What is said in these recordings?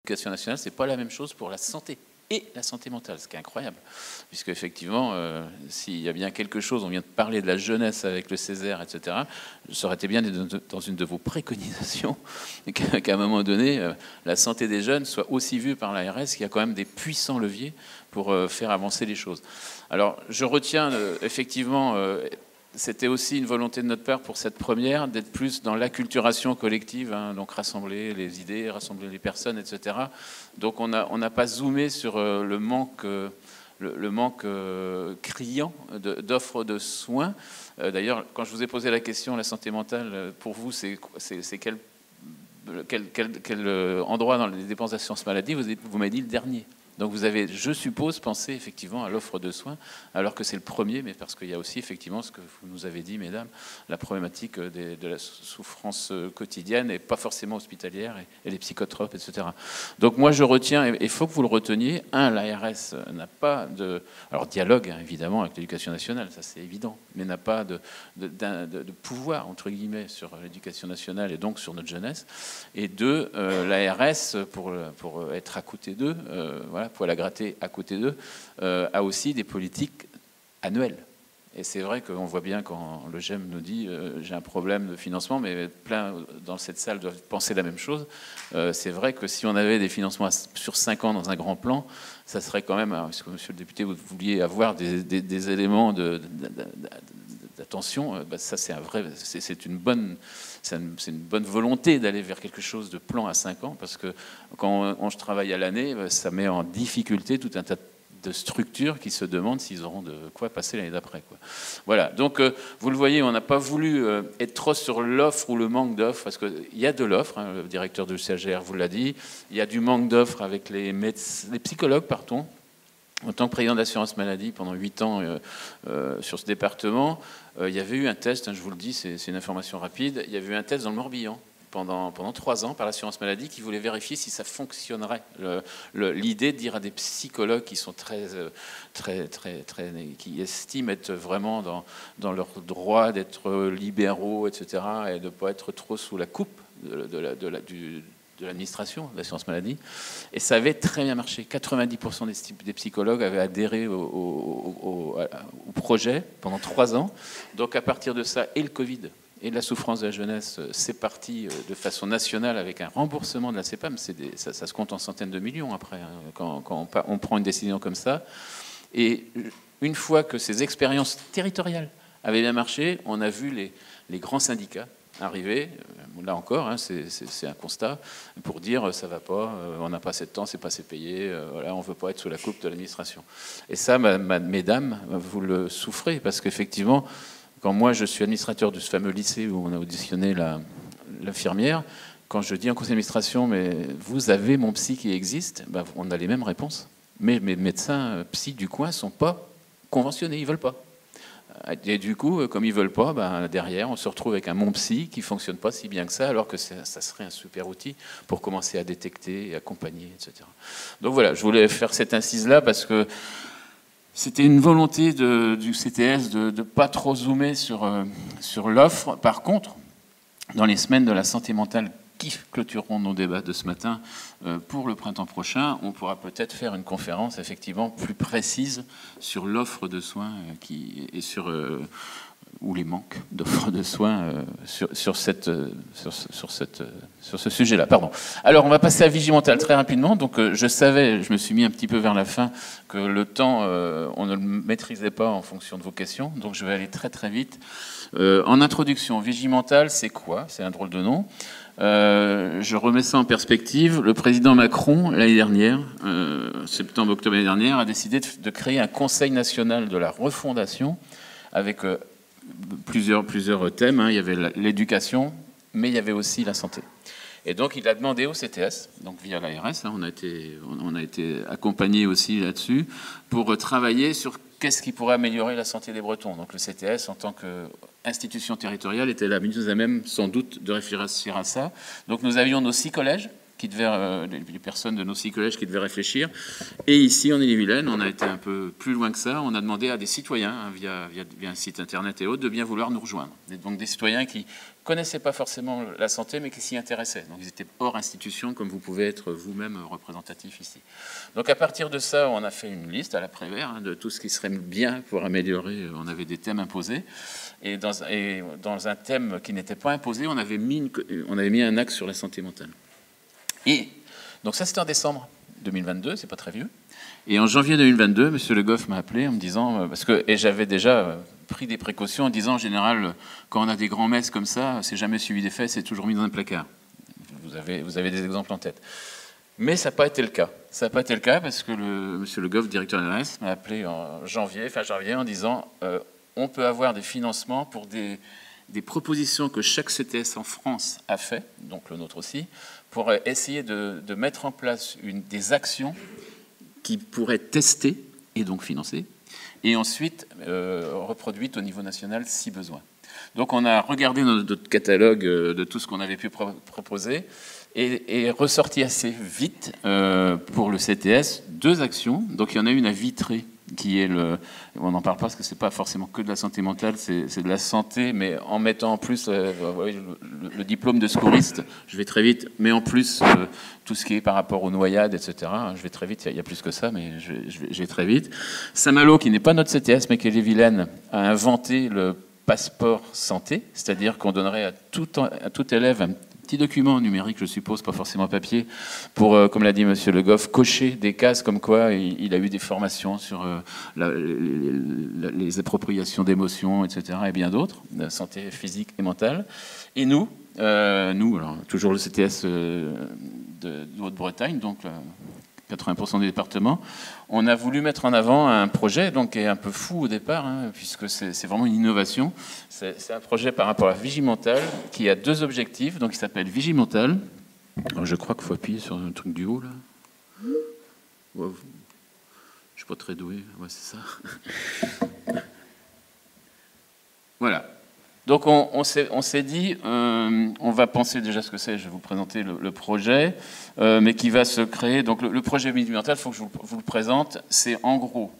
l'éducation nationale, c'est pas la même chose pour la santé et la santé mentale, ce qui est incroyable, puisque effectivement, s'il y a bien quelque chose, on vient de parler de la jeunesse avec le Césaire, etc., ça aurait été bien dans une de vos préconisations qu'à un moment donné, la santé des jeunes soit aussi vue par l'ARS, qui a quand même des puissants leviers pour faire avancer les choses. Alors, je retiens effectivement... C'était aussi une volonté de notre part pour cette première, d'être plus dans l'acculturation collective, hein, donc rassembler les idées, rassembler les personnes, etc. Donc on n'a pas zoomé sur le manque criant d'offres de soins. D'ailleurs, quand je vous ai posé la question, la santé mentale, pour vous, c'est quel endroit dans les dépenses d'assurance maladie? Vous m'avez dit le dernier. Donc vous avez, je suppose, pensé effectivement à l'offre de soins, alors que c'est le premier, mais parce qu'il y a aussi effectivement ce que vous nous avez dit, mesdames, la problématique de la souffrance quotidienne et pas forcément hospitalière, et les psychotropes, etc. Donc moi je retiens, et il faut que vous le reteniez, l'ARS n'a pas de... Alors dialogue, hein, évidemment, avec l'éducation nationale, ça c'est évident, mais n'a pas de pouvoir, entre guillemets, sur l'éducation nationale et donc sur notre jeunesse. Et deux, l'ARS, pour être à côté d'eux, voilà, poil à gratter à côté d'eux, a aussi des politiques annuelles. Et c'est vrai qu'on voit bien quand le GEM nous dit j'ai un problème de financement, mais plein dans cette salle doivent penser la même chose. C'est vrai que si on avait des financements sur 5 ans dans un grand plan, ça serait quand même, parce que monsieur le député, vous vouliez avoir des éléments d'attention, ça c'est un vrai, c'est une bonne volonté d'aller vers quelque chose de plan à 5 ans, parce que quand on travaille à l'année, ça met en difficulté tout un tas de structures qui se demandent s'ils auront de quoi passer l'année d'après. Voilà, donc vous le voyez, on n'a pas voulu être trop sur l'offre ou le manque d'offres, parce qu'il y a de l'offre, hein, le directeur du CAGR vous l'a dit, il y a du manque d'offres avec les psychologues, pardon. En tant que président d'assurance maladie pendant 8 ans sur ce département, il y avait eu un test, hein, je vous le dis, c'est une information rapide, il y avait eu un test dans le Morbihan pendant 3 ans par l'assurance maladie qui voulait vérifier si ça fonctionnerait. L'idée de dire à des psychologues qui sont qui estiment être vraiment dans leur droit d'être libéraux, etc., et de ne pas être trop sous la coupe de l'administration de l'assurance maladie, et ça avait très bien marché. 90% des psychologues avaient adhéré au projet pendant 3 ans. Donc à partir de ça, et le Covid et la souffrance de la jeunesse, c'est parti de façon nationale avec un remboursement de la CPAM. Ça se compte en centaines de millions après, hein, quand on prend une décision comme ça. Et une fois que ces expériences territoriales avaient bien marché, on a vu les grands syndicats arriver, là encore, hein, c'est un constat, pour dire ça va pas, on n'a pas assez de temps, c'est pas assez payé, voilà, on veut pas être sous la coupe de l'administration. Et ça, mesdames, vous le souffrez, parce qu'effectivement, quand moi je suis administrateur de ce fameux lycée où on a auditionné l'infirmière, quand je dis en conseil d'administration, mais vous avez mon psy qui existe, ben, on a les mêmes réponses. Mais mes médecins psy du coin sont pas conventionnés, ils veulent pas. Et du coup, comme ils veulent pas, ben, derrière, on se retrouve avec un mon psy qui fonctionne pas si bien que ça, alors que ça serait un super outil pour commencer à détecter et accompagner, etc. Donc voilà, je voulais faire cette incise-là parce que c'était une volonté du CTS de ne pas trop zoomer sur l'offre. Par contre, dans les semaines de la santé mentale qui clôtureront nos débats de ce matin, pour le printemps prochain, on pourra peut-être faire une conférence effectivement plus précise sur l'offre de soins et sur ou les manques d'offres de soins sur ce sujet-là. Pardon. Alors, on va passer à Vigimental très rapidement. Donc, je me suis mis un petit peu vers la fin, que le temps, on ne le maîtrisait pas en fonction de vos questions. Donc, je vais aller très très vite. En introduction, Vigimental, c'est quoi? C'est un drôle de nom. Je remets ça en perspective. Le président Macron, l'année dernière, septembre-octobre l'année dernière, a décidé de créer un conseil national de la refondation avec plusieurs thèmes. Hein. Il y avait l'éducation, mais il y avait aussi la santé. Et donc, il a demandé au CTS, donc via l'ARS, hein, on a été accompagné aussi là-dessus, pour travailler sur qu'est-ce qui pourrait améliorer la santé des Bretons. Donc, le CTS, en tant qu'institution territoriale, était là mieux à même, sans doute, de réfléchir à ça. Donc, nous avions nos 6 collèges les personnes de nos 6 collèges qui devaient réfléchir. Et ici, en Ille-et-Vilaine, on a été un peu plus loin que ça. On a demandé à des citoyens, hein, via un site internet et autres, de bien vouloir nous rejoindre. Et donc des citoyens qui connaissaient pas forcément la santé, mais qui s'y intéressaient. Donc ils étaient hors institution, comme vous pouvez être vous-même représentatif ici. Donc à partir de ça, on a fait une liste à la Prévert, hein, de tout ce qui serait bien pour améliorer. On avait des thèmes imposés. Et dans un thème qui n'était pas imposé, on avait mis un axe sur la santé mentale. Et donc ça, c'était en décembre 2022, c'est pas très vieux. Et en janvier 2022, M. Le Goff m'a appelé en me disant, et j'avais déjà pris des précautions en disant, en général, quand on a des grands messes comme ça, c'est jamais suivi des faits, c'est toujours mis dans un placard. Vous avez des exemples en tête. Mais ça n'a pas été le cas. Ça n'a pas été le cas parce que M. Le Goff, directeur de l'ARS, m'a appelé fin janvier, en disant, on peut avoir des financements pour des propositions que chaque CTS en France a fait, donc le nôtre aussi, pour essayer de mettre en place des actions qui pourraient tester et donc financer, et ensuite reproduites au niveau national si besoin. Donc on a regardé notre catalogue de tout ce qu'on avait pu proposer et ressorti assez vite pour le CTS 2 actions. Donc il y en a une à Vitré, qui est on n'en parle pas parce que c'est pas forcément que de la santé mentale, c'est de la santé, mais en mettant en plus le diplôme de secouriste, je vais très vite, mais en plus tout ce qui est par rapport aux noyades, etc. Je vais très vite, il y a plus que ça, mais je vais très vite. Saint-Malo, qui n'est pas notre CTS, mais qui est Ille-et-Vilaine, a inventé le passeport santé, c'est-à-dire qu'on donnerait à tout élève un petit document numérique, je suppose, pas forcément papier, pour, comme l'a dit M. Le Goff, cocher des cases comme quoi il a eu des formations sur les appropriations d'émotions, etc., et bien d'autres, de santé physique et mentale. Et nous, alors, toujours le CTS de Haute-Bretagne, donc 80% des départements, on a voulu mettre en avant un projet donc, qui est un peu fou au départ, hein, puisque c'est vraiment une innovation. C'est un projet par rapport à Vigimental qui a 2 objectifs. Donc, il s'appelle Vigimental. Alors, je crois qu'il faut appuyer sur le truc du haut, là. Ouais, je ne suis pas très doué. Ouais, c'est ça. Voilà. Donc on s'est dit, on va penser déjà ce que c'est, je vais vous présenter le projet, mais qui va se créer. Donc le projet Vigimental, il faut que je vous le présente, c'est en gros,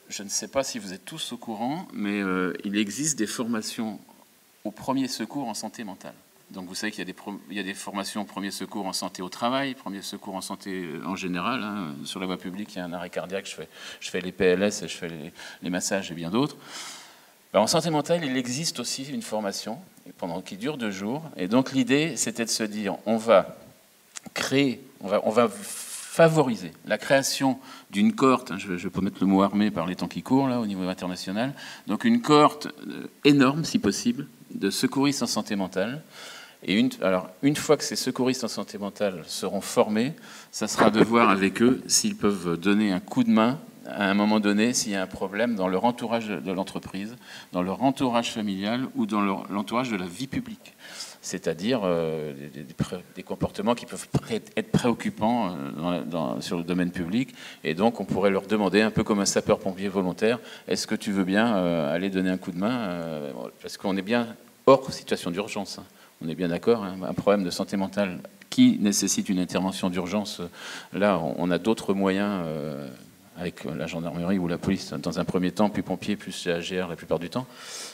je ne sais pas si vous êtes tous au courant, mais il existe des formations au premier secours en santé mentale. Donc vous savez qu'il y a des formations premier secours en santé au travail, premier secours en santé en général. Hein. Sur la voie publique, il y a un arrêt cardiaque, je fais les PLS, je fais les massages et bien d'autres. En santé mentale, il existe aussi une formation qui dure 2 jours. Et donc l'idée, c'était de se dire, on va favoriser la création d'une cohorte, hein, je ne vais pas mettre le mot armé par les temps qui courent là, au niveau international, donc une cohorte énorme, si possible, de secouristes en santé mentale. Et une fois que ces secouristes en santé mentale seront formés, ça sera de voir avec eux s'ils peuvent donner un coup de main à un moment donné, s'il y a un problème dans leur entourage de l'entreprise, dans leur entourage familial ou dans l'entourage de la vie publique. C'est-à-dire des comportements qui peuvent être préoccupants sur le domaine public. Et donc, on pourrait leur demander, un peu comme un sapeur-pompier volontaire, est-ce que tu veux bien aller donner un coup de main parce qu'on est bien hors situation d'urgence. Hein. On est bien d'accord, hein, un problème de santé mentale qui nécessite une intervention d'urgence. Là, on a d'autres moyens avec la gendarmerie ou la police dans un premier temps, puis pompiers, plus AGR la plupart du temps.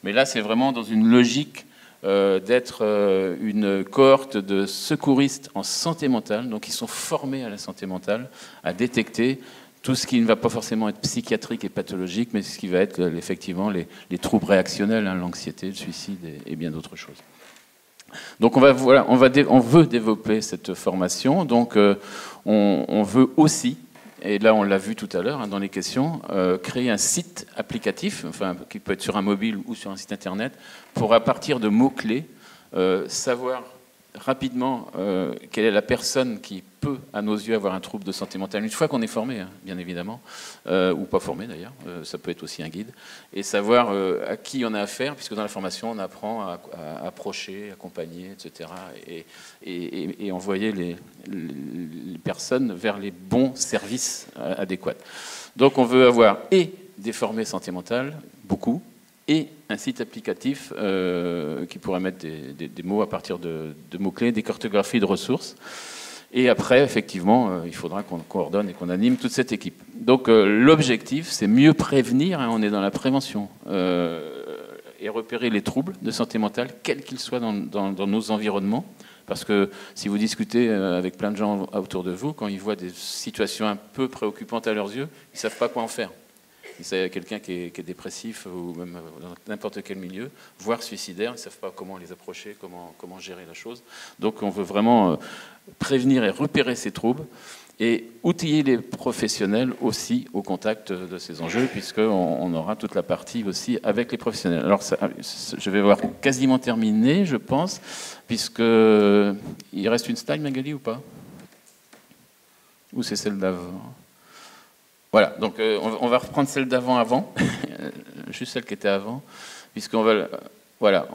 Mais là, c'est vraiment dans une logique d'être une cohorte de secouristes en santé mentale, donc ils sont formés à la santé mentale, à détecter tout ce qui ne va pas forcément être psychiatrique et pathologique, mais ce qui va être effectivement les troubles réactionnels, hein, l'anxiété, le suicide et bien d'autres choses. Donc on veut développer cette formation, donc on veut aussi, et là on l'a vu tout à l'heure hein, dans les questions, créer un site applicatif, enfin, qui peut être sur un mobile ou sur un site internet, pour à partir de mots-clés, savoir rapidement quelle est la personne qui peut, à nos yeux, avoir un trouble de santé mentale, une fois qu'on est formé, hein, bien évidemment, ou pas formé d'ailleurs, ça peut être aussi un guide, et savoir à qui on a affaire, puisque dans la formation, on apprend à approcher, accompagner, etc., et envoyer les personnes vers les bons services adéquats. Donc on veut avoir et des formés santé mentale, beaucoup, et un site applicatif qui pourrait mettre des mots à partir de mots-clés, des cartographies de ressources. Et après, effectivement, il faudra qu'on coordonne et qu'on anime toute cette équipe. Donc l'objectif, c'est mieux prévenir, hein, on est dans la prévention, et repérer les troubles de santé mentale, quels qu'ils soient dans nos environnements. Parce que si vous discutez avec plein de gens autour de vous, quand ils voient des situations un peu préoccupantes à leurs yeux, ils ne savent pas quoi en faire. C'est quelqu'un qui est dépressif ou même dans n'importe quel milieu, voire suicidaire, ils ne savent pas comment les approcher, comment gérer la chose. Donc on veut vraiment prévenir et repérer ces troubles et outiller les professionnels aussi au contact de ces enjeux, puisqu'on aura toute la partie aussi avec les professionnels. Alors je vais voir quasiment terminé, je pense, puisqu'il reste une slide, Magali, ou pas? Ou c'est celle d'avant? Voilà, donc on va reprendre celle d'avant, juste celle qui était avant, puisqu'on va... Voilà,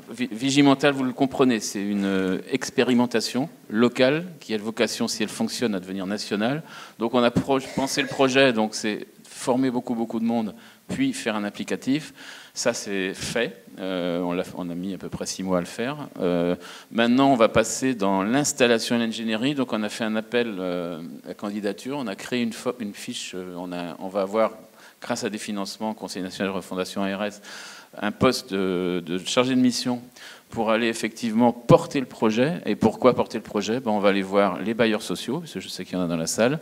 Vigimental, vous le comprenez, c'est une expérimentation locale qui a vocation, si elle fonctionne, à devenir nationale. Donc on a pensé le projet, donc c'est former beaucoup de monde, puis faire un applicatif. Ça, c'est fait. On a mis à peu près 6 mois à le faire. Maintenant, on va passer dans l'installation et l'ingénierie. Donc on a fait un appel à candidature. On a créé une fiche. On va avoir, grâce à des financements, Conseil national de refondation ARS, un poste de chargé de mission pour aller effectivement porter le projet. Et pourquoi porter le projet? On va aller voir les bailleurs sociaux, parce que je sais qu'il y en a dans la salle,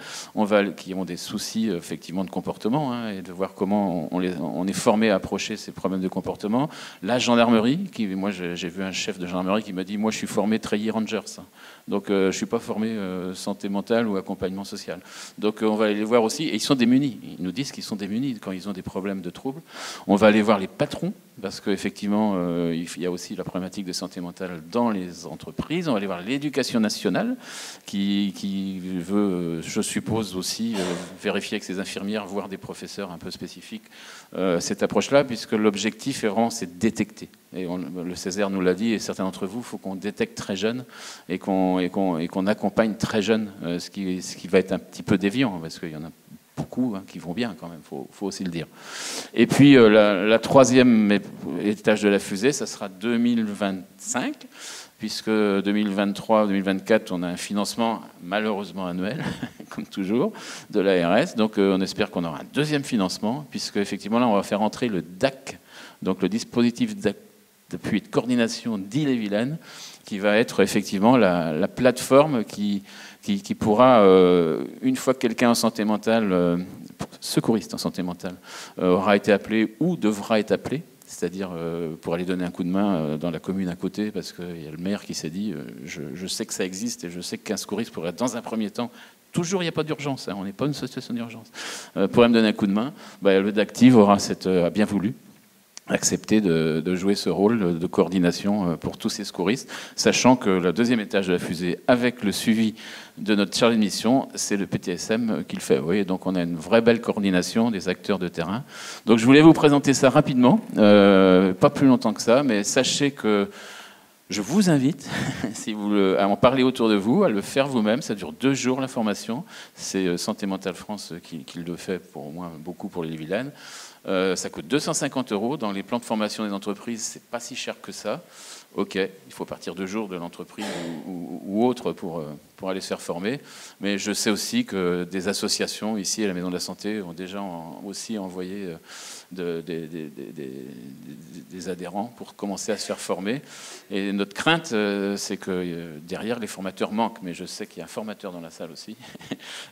qui ont des soucis effectivement de comportement, hein, et de voir comment on est formé à approcher ces problèmes de comportement. La gendarmerie, moi j'ai vu un chef de gendarmerie qui m'a dit « Moi je suis formé Treillis Rangers, donc je ne suis pas formé santé mentale ou accompagnement social ». Donc on va aller les voir aussi, et ils sont démunis. Ils nous disent qu'ils sont démunis quand ils ont des problèmes de troubles. On va aller voir les patrons, parce qu'effectivement, il y a aussi la problématique de santé mentale dans les entreprises. On va aller voir l'éducation nationale, qui veut, je suppose aussi, vérifier avec ses infirmières, voire des professeurs un peu spécifiques, cette approche-là, puisque l'objectif est vraiment, c'est de détecter. Et le Césaire nous l'a dit, et certains d'entre vous, il faut qu'on détecte très jeune et qu'on accompagne très jeune, ce qui va être un petit peu déviant, parce qu'il y en a beaucoup qui vont bien quand même, faut aussi le dire. Et puis la troisième étage de la fusée, ça sera 2025, puisque 2023-2024, on a un financement malheureusement annuel, comme toujours, de l'ARS. Donc on espère qu'on aura un deuxième financement, puisque effectivement là, on va faire entrer le DAC, donc le dispositif d'appui et de coordination d'Ille-et-Vilaine, qui va être effectivement la plateforme qui pourra, une fois que quelqu'un en santé mentale, secouriste en santé mentale, aura été appelé ou devra être appelé, c'est-à-dire pour aller donner un coup de main dans la commune à côté, parce qu'il y a le maire qui s'est dit je sais que ça existe et je sais qu'un secouriste pourrait être dans un premier temps. Toujours, il n'y a pas d'urgence, hein, on n'est pas une situation d'urgence. Pour me donner un coup de main, le DACTIV aura a bien voulu accepter de jouer ce rôle de coordination pour tous ces secouristes, sachant que le deuxième étage de la fusée, avec le suivi de notre chargé de mission, c'est le PTSM qui le fait. Vous voyez, donc on a une vraie belle coordination des acteurs de terrain. Donc je voulais vous présenter ça rapidement, pas plus longtemps que ça, mais sachez que je vous invite, si vous à en parler autour de vous, à le faire vous-même. Ça dure 2 jours la formation. C'est Santé Mentale France qui le fait, pour au moins beaucoup pour les Vilaines. Ça coûte 250 €. Dans les plans de formation des entreprises, c'est pas si cher que ça. Ok, il faut partir 2 jours de l'entreprise ou autre pour aller se faire former. Mais je sais aussi que des associations ici à la Maison de la Santé ont déjà aussi envoyé des adhérents pour commencer à se faire former. Et notre crainte, c'est que derrière, les formateurs manquent. Mais je sais qu'il y a un formateur dans la salle aussi,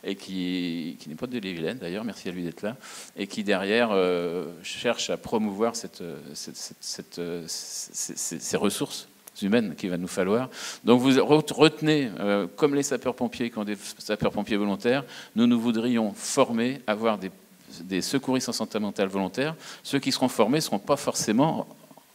et qui n'est pas de l'Ille-et-Vilaine d'ailleurs, merci à lui d'être là, et qui derrière cherche à promouvoir ces ressources humaines qu'il va nous falloir. Donc vous retenez, comme les sapeurs-pompiers qui ont des sapeurs-pompiers volontaires, nous voudrions former, avoir des secouristes en santé mentale volontaires. Ceux qui seront formés ne seront pas forcément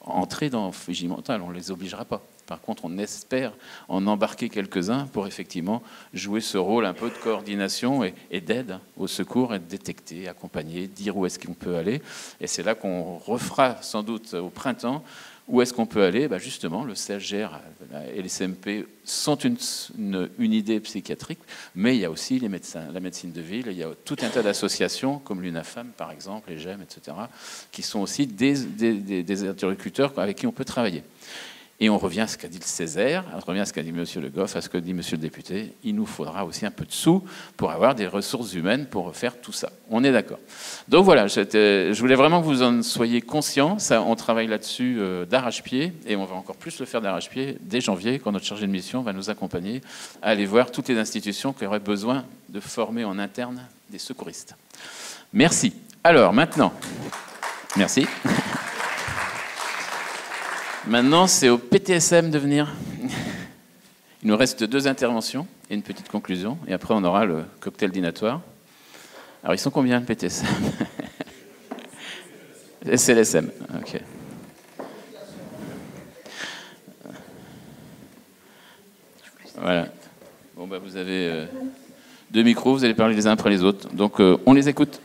entrés dans Vigimental, on ne les obligera pas. Par contre, on espère en embarquer quelques-uns pour effectivement jouer ce rôle un peu de coordination et d'aide au secours, et de détecter, accompagner, dire où est-ce qu'on peut aller. Et c'est là qu'on refera sans doute au printemps, Où est-ce qu'on peut aller? Justement, le CHR et les CMP sont une idée psychiatrique, mais il y a aussi les médecins, la médecine de ville, il y a tout un tas d'associations, comme l'UNAFAM par exemple, les GEM, etc., qui sont aussi des interlocuteurs avec qui on peut travailler. Et on revient à ce qu'a dit le Césaire, on revient à ce qu'a dit M. Le Goff, à ce que dit M. le député. Il nous faudra aussi un peu de sous pour avoir des ressources humaines pour faire tout ça. On est d'accord. Donc voilà, je voulais vraiment que vous en soyez conscients. Ça, on travaille là-dessus d'arrache-pied, et on va encore plus le faire d'arrache-pied dès janvier, quand notre chargé de mission va nous accompagner à aller voir toutes les institutions qui auraient besoin de former en interne des secouristes. Merci. Alors maintenant, merci. Maintenant, c'est au PTSM de venir. Il nous reste 2 interventions et une petite conclusion. Et après, on aura le cocktail dînatoire. Alors, ils sont combien, le PTSM? C'est l'SM. OK. Voilà. Bon, vous avez 2 micros, vous allez parler les uns après les autres. Donc, on les écoute.